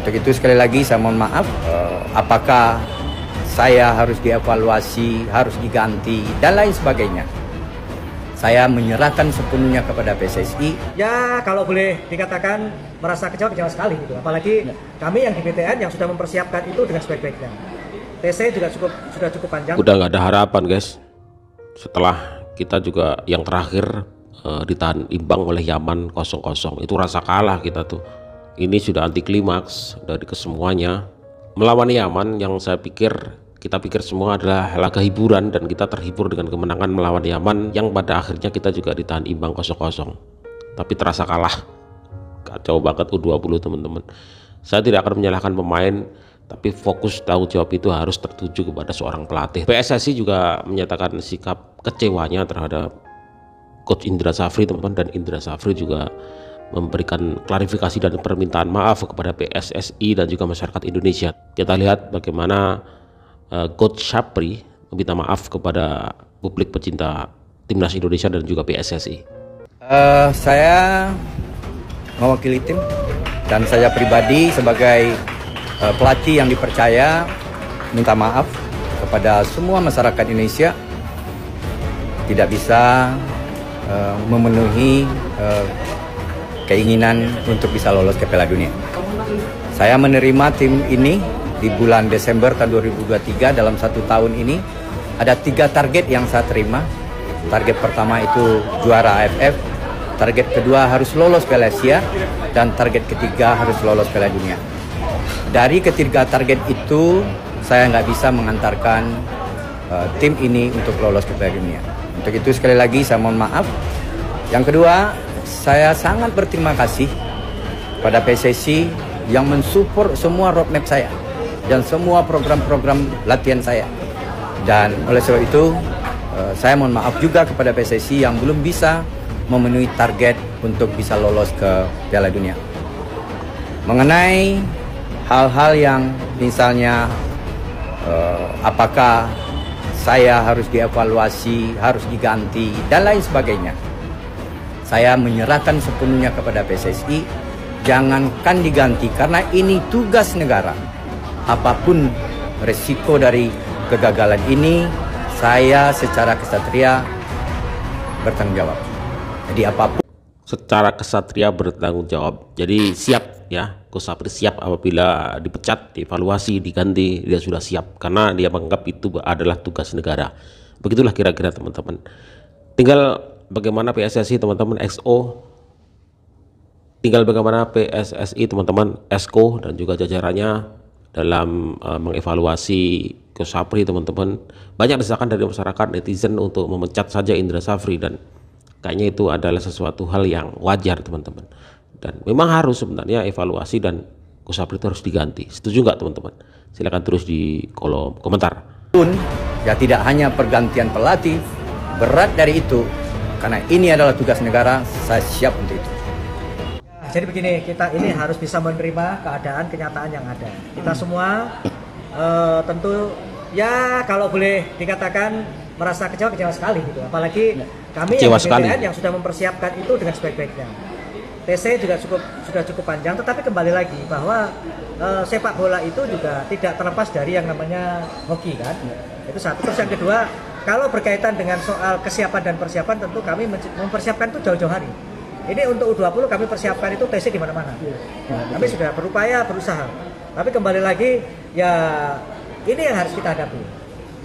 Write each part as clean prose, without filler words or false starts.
Untuk itu sekali lagi saya mohon maaf, apakah saya harus dievaluasi, harus diganti, dan lain sebagainya. Saya menyerahkan sepenuhnya kepada PSSI. Ya kalau boleh dikatakan merasa kecewa sekali gitu. Apalagi kami yang di BTN yang sudah mempersiapkan itu dengan sebaik-baiknya. TC juga sudah cukup panjang. Udah nggak ada harapan guys. Setelah kita juga yang terakhir ditahan imbang oleh Yaman 0-0, itu rasa kalah kita tuh. Ini sudah anti klimaks dari kesemuanya. Melawan Yaman yang kita pikir semua adalah laga hiburan, dan kita terhibur dengan kemenangan melawan Yaman yang pada akhirnya kita juga ditahan imbang 0-0. Tapi terasa kalah. Kacau banget U20 teman-teman. Saya tidak akan menyalahkan pemain, tapi fokus tanggung jawab itu harus tertuju kepada seorang pelatih. PSSI juga menyatakan sikap kecewanya terhadap Coach Indra Safri teman-teman, dan Indra Safri juga memberikan klarifikasi dan permintaan maaf kepada PSSI dan juga masyarakat Indonesia. Kita lihat bagaimana Coach Safri meminta maaf kepada publik pecinta timnas Indonesia dan juga PSSI. Saya mewakili tim, dan saya pribadi sebagai pelatih yang dipercaya minta maaf kepada semua masyarakat Indonesia tidak bisa memenuhi keinginan untuk bisa lolos ke Piala Dunia. Saya menerima tim ini di bulan Desember tahun 2023. Dalam 1 tahun ini ada 3 target yang saya terima. Target pertama itu juara AFF, target kedua harus lolos Piala Asia, dan target ketiga harus lolos Piala Dunia. Dari ketiga target itu saya nggak bisa mengantarkan tim ini untuk lolos ke Piala Dunia. Untuk itu sekali lagi saya mohon maaf. Yang kedua, saya sangat berterima kasih pada PSSI yang mensupport semua roadmap saya dan semua program-program latihan saya. Dan oleh sebab itu saya mohon maaf juga kepada PSSI yang belum bisa memenuhi target untuk bisa lolos ke Piala Dunia. Mengenai hal-hal yang misalnya apakah saya harus dievaluasi, harus diganti, dan lain sebagainya. Saya menyerahkan sepenuhnya kepada PSSI. Jangankan diganti, karena ini tugas negara. Apapun resiko dari kegagalan ini, saya secara kesatria bertanggung jawab. Jadi apapun Secara kesatria bertanggung jawab. Jadi siap ya, Coach Safri siap apabila dipecat, dievaluasi, diganti, dia sudah siap karena dia menganggap itu adalah tugas negara. Begitulah kira-kira teman-teman. Tinggal bagaimana PSSI teman-teman XO, tinggal bagaimana PSSI teman-teman ESCO dan juga jajarannya dalam mengevaluasi Coach Safri teman-teman. Banyak desakan dari masyarakat netizen untuk memecat saja Indra Safri, dan kayaknya itu adalah sesuatu hal yang wajar teman-teman, dan memang harus sebenarnya evaluasi dan Coach Safri itu harus diganti. Setuju nggak teman-teman? Silakan terus di kolom komentar. ya tidak hanya pergantian pelatih, berat dari itu, karena ini adalah tugas negara, saya siap untuk itu. Jadi begini, kita ini harus bisa menerima keadaan, kenyataan yang ada. Kita semua tentu ya kalau boleh dikatakan merasa kecewa sekali gitu. Apalagi kami yang BTN yang sudah mempersiapkan itu dengan sebaik-baiknya. TC juga sudah cukup panjang, tetapi kembali lagi bahwa sepak bola itu juga tidak terlepas dari yang namanya hoki kan. Itu satu. Terus yang kedua, kalau berkaitan dengan soal kesiapan dan persiapan, tentu kami mempersiapkan itu jauh-jauh hari. Ini untuk U20 kami persiapkan itu TC di mana-mana. Kami sudah berupaya, berusaha. Tapi kembali lagi ya ini yang harus kita hadapi.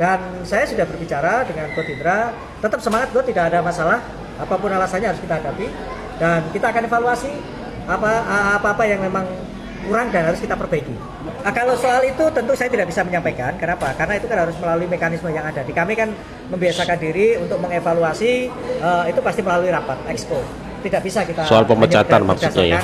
Dan saya sudah berbicara dengan Coach Indra, tetap semangat Coach, tidak ada masalah, apapun alasannya harus kita hadapi, dan kita akan evaluasi apa-apa yang memang kurang dan harus kita perbaiki. Nah, kalau soal itu tentu saya tidak bisa menyampaikan. Kenapa? Karena itu kan harus melalui mekanisme yang ada. Di kami kan membiasakan diri untuk mengevaluasi, itu pasti melalui rapat exco. Tidak bisa kita soal pemecatan maksudnya ya.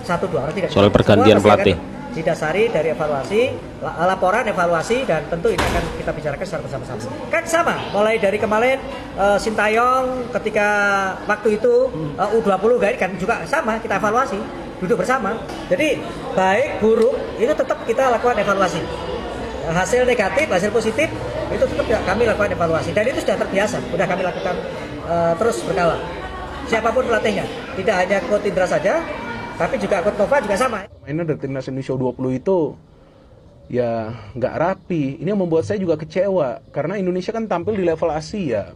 Satu dua orang tidak. Soal pergantian pelatih. Didasari dari evaluasi, laporan evaluasi, dan tentu ini akan kita bicarakan secara bersama-sama. Kan sama, mulai dari kemarin Sintayong ketika waktu itu U20 kan juga sama, kita evaluasi, duduk bersama. Jadi baik buruk itu tetap kita lakukan evaluasi. Hasil negatif, hasil positif itu tetap kami lakukan evaluasi, dan itu sudah terbiasa, sudah kami lakukan terus berkala. Siapapun pelatihnya, tidak hanya Coach Indra saja, Tapi juga Coach Nova juga sama. Mainan dari timnas Indonesia U20 itu ya nggak rapi. Ini yang membuat saya juga kecewa karena Indonesia kan tampil di level Asia.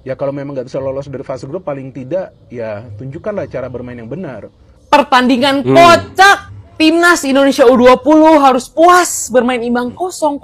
Ya kalau memang nggak bisa lolos dari fase grup, paling tidak ya tunjukkanlah cara bermain yang benar. Pertandingan kocak. Timnas Indonesia U20 harus puas bermain imbang 0-0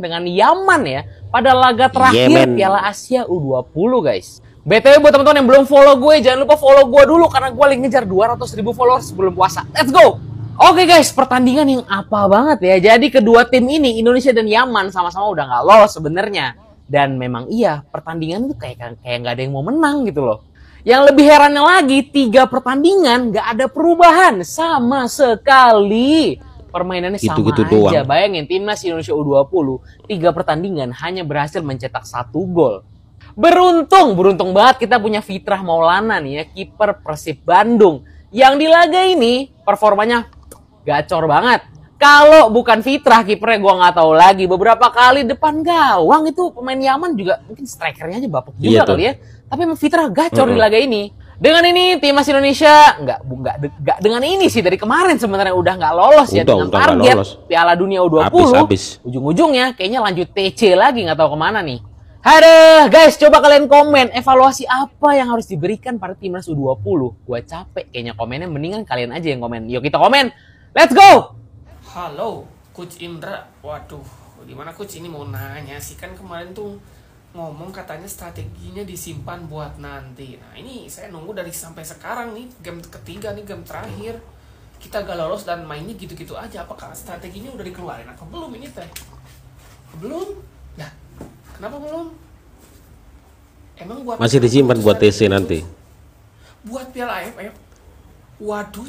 dengan Yaman ya pada laga terakhir Piala Asia U20 guys. BTW buat teman-teman yang belum follow gue, jangan lupa follow gue dulu karena gue lagi ngejar 200.000 followers sebelum puasa. Let's go! Oke guys, pertandingan yang apa banget ya. Jadi kedua tim ini, Indonesia dan Yaman, sama-sama udah nggak lolos sebenarnya. Dan memang iya, pertandingan itu kayak nggak ada yang mau menang gitu loh. Yang lebih herannya lagi, 3 pertandingan nggak ada perubahan sama sekali. Permainannya sama aja. Doang. Bayangin, timnas Indonesia U20, 3 pertandingan hanya berhasil mencetak 1 gol. Beruntung banget kita punya Fitrah Maulana nih ya, kiper Persib Bandung. Yang di laga ini performanya gacor banget. Kalau bukan Fitrah, kipernya gue nggak tahu lagi. Beberapa kali depan gawang itu pemain Yaman juga mungkin strikernya aja bapuk juga kali ya. Tapi emang Fitrah gacor di laga ini. Dengan ini timnas Indonesia nggak dengan ini sih dari kemarin sebenarnya udah nggak lolos ya dengan target Piala Dunia U20. Ujung-ujungnya kayaknya lanjut TC lagi, nggak tahu kemana nih. Aduh guys, coba kalian komen evaluasi apa yang harus diberikan pada timnas U20. Gua capek kayaknya komennya, mendingan kalian aja yang komen. Yuk kita komen. Let's go. Halo Coach Indra. Waduh, gimana Coach, ini mau nanya sih, kan kemarin tuh ngomong katanya strateginya disimpan buat nanti. Nah ini saya nunggu dari sampai sekarang nih, game ketiga nih, game terakhir kita gak lolos dan mainnya gitu-gitu aja. Apakah strateginya udah dikeluarin atau belum ini teh? Belum? Nah, kenapa belum? Emang buat masih disimpan buat TC nanti. Buat Piala AFF. Waduh,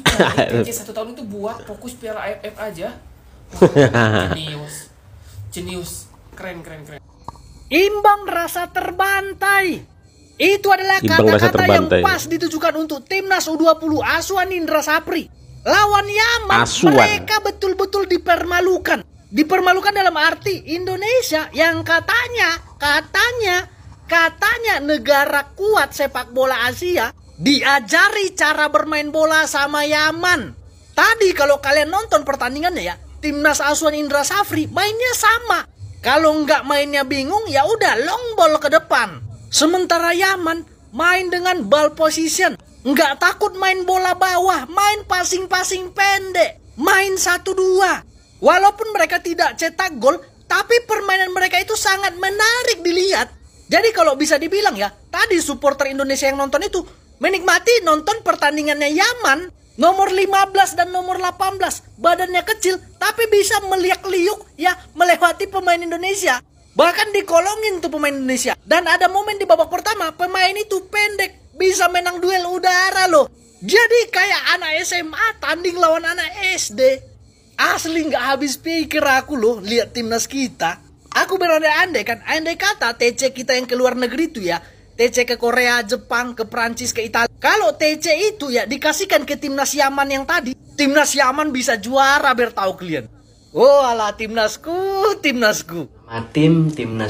TC 1 tahun itu buat fokus Piala AFF aja. Jenius. Keren. Imbang rasa terbantai. Itu adalah kata-kata yang pas ditujukan untuk timnas U20 asuhan Indra Sapri. Lawan Yaman, mereka betul-betul dipermalukan. Dipermalukan dalam arti Indonesia yang katanya negara kuat sepak bola Asia diajari cara bermain bola sama Yaman. Tadi kalau kalian nonton pertandingannya ya, timnas asuhan Indra Sapri mainnya sama. Kalau nggak mainnya bingung, ya udah long ball ke depan. Sementara Yaman main dengan ball position, nggak takut main bola bawah, main passing-passing pendek, main 1-2. Walaupun mereka tidak cetak gol, tapi permainan mereka itu sangat menarik dilihat. Jadi kalau bisa dibilang ya, tadi supporter Indonesia yang nonton itu menikmati nonton pertandingannya Yaman. Nomor 15 dan nomor 18, badannya kecil tapi bisa meliak-liuk ya melewati pemain Indonesia. Bahkan dikolongin tuh pemain Indonesia. Dan ada momen di babak pertama pemain itu pendek, bisa menang duel udara loh. Jadi kayak anak SMA tanding lawan anak SD. Asli nggak habis pikir aku loh lihat timnas kita. Aku berandai-andai kan, andai kata TC kita yang ke luar negeri itu ya, TC ke Korea, Jepang, ke Prancis, ke Italia. Kalau TC itu ya dikasihkan ke timnas Yaman yang tadi, timnas Yaman bisa juara biar tahu kalian. Oh alah timnasku. Timnas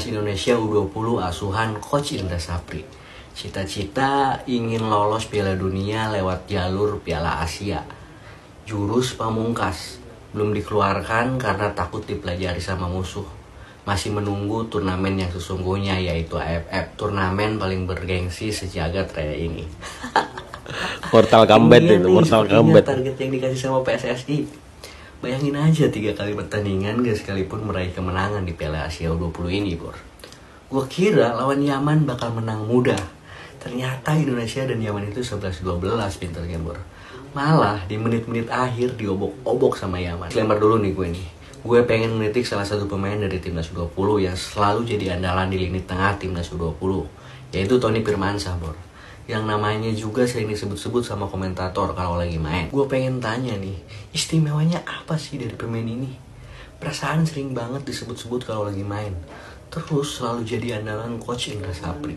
Indonesia U20 asuhan Coach Indra Sapri. Cita-cita ingin lolos Piala Dunia lewat jalur Piala Asia. Jurus pamungkas belum dikeluarkan karena takut dipelajari sama musuh. Masih menunggu turnamen yang sesungguhnya, yaitu AFF, turnamen paling bergengsi sejagat raya ini. Mortal Kombat itu, Mortal Kombat. Target yang dikasih sama PSSI. Bayangin aja 3 kali pertandingan gak sekalipun meraih kemenangan di Piala Asia U20 ini, Bor. Gua kira lawan Yaman bakal menang mudah. Ternyata Indonesia dan Yaman itu 11-12 pinternya, Bor. Malah di menit-menit akhir diobok-obok sama Yaman. Lempar dulu nih gue nih. Gue pengen menitik salah satu pemain dari timnas U20 yang selalu jadi andalan di lini tengah timnas U20, yaitu Tony Firmansyah, Bor. Yang namanya juga sering disebut-sebut sama komentator kalau lagi main. Gue pengen tanya nih, istimewanya apa sih dari pemain ini? Perasaan sering banget disebut-sebut kalau lagi main, terus selalu jadi andalan Coach Indra Sapri.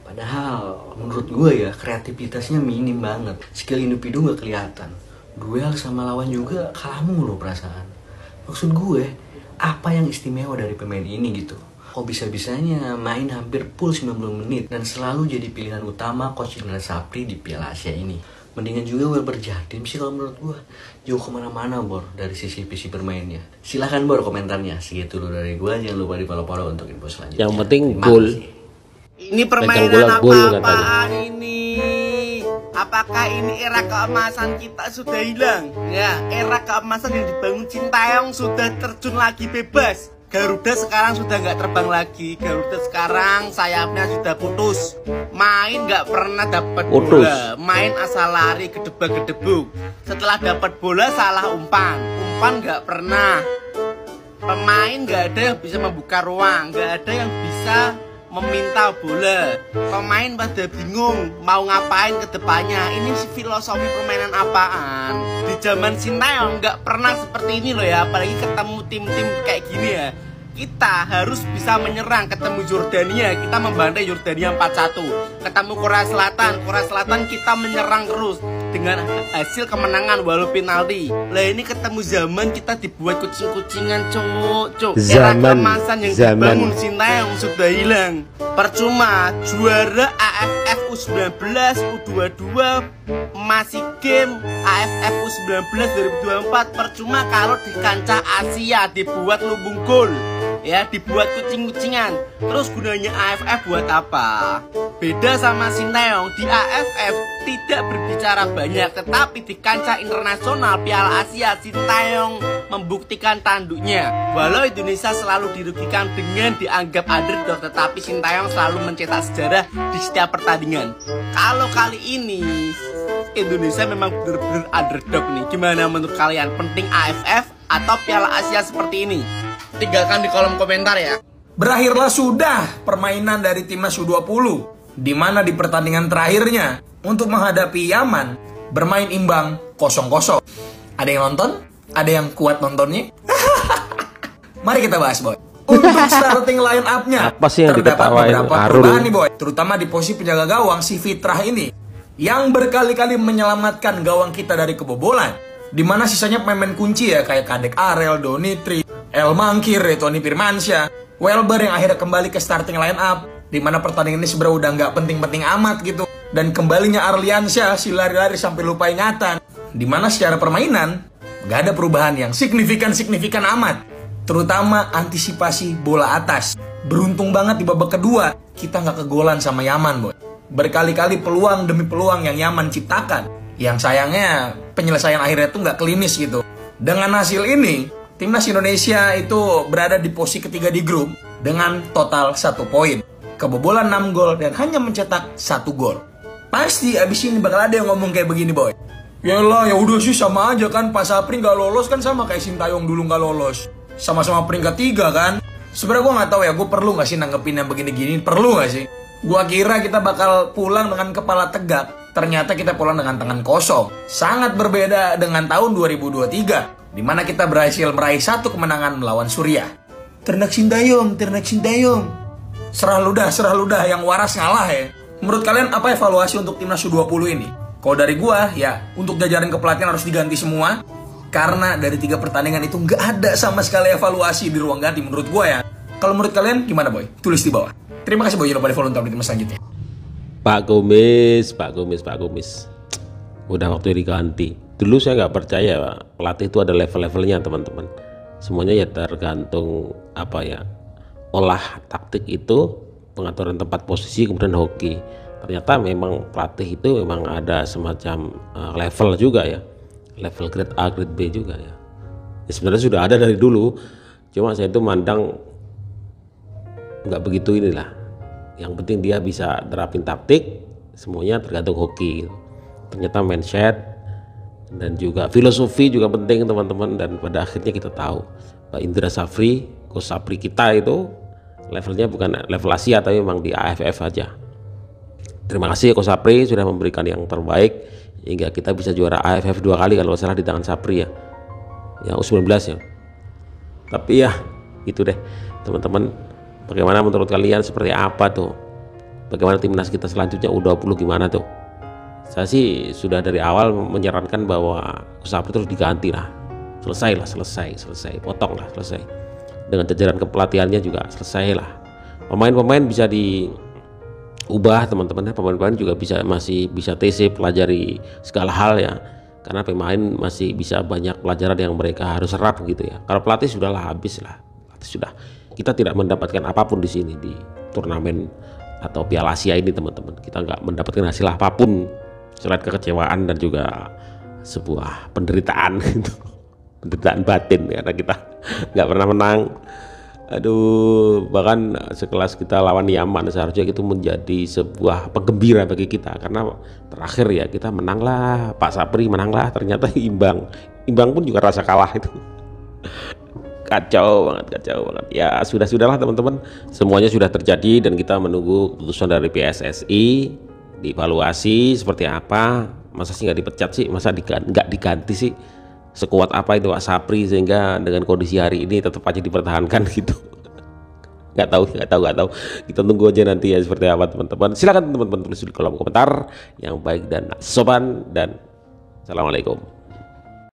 Padahal menurut gue ya kreativitasnya minim banget, skill individu gak kelihatan. Duel sama lawan juga kalah mulu perasaan. Maksud gue, apa yang istimewa dari pemain ini gitu? Kok bisa-bisanya main hampir full 90 menit dan selalu jadi pilihan utama Coach Indra Sapri di Piala Asia ini? Mendingan juga Welber Jatim sih kalau menurut gua. Jauh kemana-mana Bor dari sisi visi bermainnya. Silahkan Bor komentarnya. Segitu dulu dari gua. Jangan lupa di follow untuk info selanjutnya. Yang penting Terima gol. kasih. Ini permainan apa-apaan ini? Apakah ini era keemasan kita sudah hilang? Ya, era keemasan yang dibangun Sintayong sudah terjun lagi bebas. Garuda sekarang sudah nggak terbang lagi. Garuda sekarang sayapnya sudah putus. Main nggak pernah dapat bola. Main asal lari gedebak-gedebuk. Setelah dapat bola salah umpan. Umpan nggak pernah. Pemain nggak ada yang bisa membuka ruang. Nggak ada yang bisa meminta bola. Pemain pada bingung mau ngapain ke depannya. Ini filosofi permainan apaan? Di zaman Sintayong nggak pernah seperti ini loh ya. Apalagi ketemu tim-tim kayak gini ya. Kita harus bisa menyerang. Ketemu Jordania, kita membantai Jordania 4-1. Ketemu Korea Selatan kita menyerang terus dengan hasil kemenangan walau penalti. Lah ini ketemu zaman kita dibuat kucing-kucingan, cuk. Era keemasan yang dibangun Sintayong sudah hilang. Percuma juara AFF U19, U22 masih game AFF U19 2024. Percuma kalau di kancah Asia dibuat lumbung gol. Ya, dibuat kucing-kucingan. Terus gunanya AFF buat apa? Beda sama Sintayong, di AFF tidak berbicara banyak, tetapi di kancah internasional Piala Asia Sintayong membuktikan tanduknya. Walau Indonesia selalu dirugikan dengan dianggap underdog, tetapi Sintayong selalu mencetak sejarah di setiap pertandingan. Kalau kali ini Indonesia memang benar-benar underdog nih. Gimana menurut kalian? Penting AFF atau Piala Asia seperti ini? Tinggalkan di kolom komentar ya. Berakhirlah sudah permainan dari timnas U20, di mana di pertandingan terakhirnya untuk menghadapi Yaman bermain imbang 0-0. Ada yang nonton? Ada yang kuat nontonnya? Mari kita bahas, Boy. Untuk starting line up-nya Apa sih yang terdapat diketawain beberapa Arul? perubahan nih, Boy. Terutama di posisi penjaga gawang si Fitrah ini yang berkali-kali menyelamatkan gawang kita dari kebobolan. Di mana sisanya pemain kunci ya kayak Kadek Arel, Donitri, El Mangkir, Tony Firmansyah, Welber yang akhirnya kembali ke starting line up. Di mana pertandingan ini sebenarnya udah nggak penting-penting amat gitu. Dan kembalinya Arliansyah si lari-lari sampai lupa ingatan. Di mana secara permainan nggak ada perubahan yang signifikan amat. Terutama antisipasi bola atas. Beruntung banget di babak kedua kita nggak kegolan sama Yaman, Boy. Berkali-kali peluang demi peluang yang Yaman ciptakan. Yang sayangnya penyelesaian akhirnya tuh nggak klinis gitu. Dengan hasil ini, timnas Indonesia itu berada di posisi ketiga di grup dengan total 1 poin. Kebobolan 6 gol dan hanya mencetak 1 gol. Pasti abis ini bakal ada yang ngomong kayak begini, Boy. Yalah, ya udah sih sama aja kan. Pas Sapri nggak lolos kan sama kayak Sintayong dulu nggak lolos. Sama-sama peringkat 3 kan. Sebenarnya gue nggak tahu ya, gue perlu nggak sih nanggepin yang begini-gini? Perlu nggak sih? Gue kira kita bakal pulang dengan kepala tegak. Ternyata kita pulang dengan tangan kosong. Sangat berbeda dengan tahun 2023, di mana kita berhasil meraih 1 kemenangan melawan Suriah. Ternak Sintayong. Serah ludah, yang waras ngalah ya. Menurut kalian apa evaluasi untuk timnas U20 ini? Kalau dari gua, ya untuk jajaran kepelatihan harus diganti semua. Karena dari 3 pertandingan itu nggak ada sama sekali evaluasi di ruang ganti menurut gua ya. Kalau menurut kalian gimana, Boy? Tulis di bawah. Terima kasih, Boy. Jangan lupa di follow untuk update selanjutnya. Pak Gomis. Udah waktu diganti. Dulu saya nggak percaya Pak, pelatih itu ada level-levelnya teman-teman. Semuanya ya tergantung apa ya, olah taktik itu, pengaturan tempat posisi, kemudian hoki. Ternyata memang pelatih itu memang ada semacam level juga ya, level grade A, grade B juga ya. Sebenarnya sudah ada dari dulu, cuma saya itu mandang nggak begitu inilah. Yang penting dia bisa terapin taktik, semuanya tergantung hoki. Ternyata mindset dan juga filosofi juga penting teman-teman. Dan pada akhirnya kita tahu Pak Indra Safri, Coach Sapri kita itu levelnya bukan level Asia tapi memang di AFF aja. Terima kasih Coach Sapri sudah memberikan yang terbaik hingga kita bisa juara AFF 2 kali kalau salah di tangan Sapri ya. Ya U19 ya. Tapi ya itu deh teman-teman. Bagaimana menurut kalian, seperti apa tuh? Bagaimana timnas kita selanjutnya U20 gimana tuh? Saya sih sudah dari awal menyarankan bahwa Sapri terus diganti lah. Selesai. Potong lah, selesai. Dengan jajaran kepelatihannya juga selesai lah. Pemain-pemain bisa ubah teman-teman ya. Pemain-pemain juga masih bisa TC, pelajari segala hal ya, karena pemain masih bisa banyak pelajaran yang mereka harus serap gitu ya. Kalau pelatih sudahlah, habis lah, pelatih sudah, kita tidak mendapatkan apapun di sini di turnamen atau Piala Asia ini teman-teman. Kita nggak mendapatkan hasil apapun selain kekecewaan dan juga sebuah penderitaan gitu, penderitaan batin karena kita nggak pernah menang. Aduh, bahkan sekelas kita lawan Yaman seharusnya itu menjadi sebuah penggembira bagi kita, karena terakhir ya kita menanglah, Pak Sapri menanglah, ternyata imbang pun juga rasa kalah itu. Kacau banget ya. Sudahlah teman-teman, semuanya sudah terjadi dan kita menunggu keputusan dari PSSI, dievaluasi seperti apa. Masa sih nggak dipecat sih, masa nggak diganti sih, sekuat apa itu Pak Sapri sehingga dengan kondisi hari ini tetap aja dipertahankan gitu. Nggak tahu. Kita tunggu aja nanti ya seperti apa teman-teman. Silakan teman-teman tulis di kolom komentar yang baik dan sopan, dan assalamualaikum.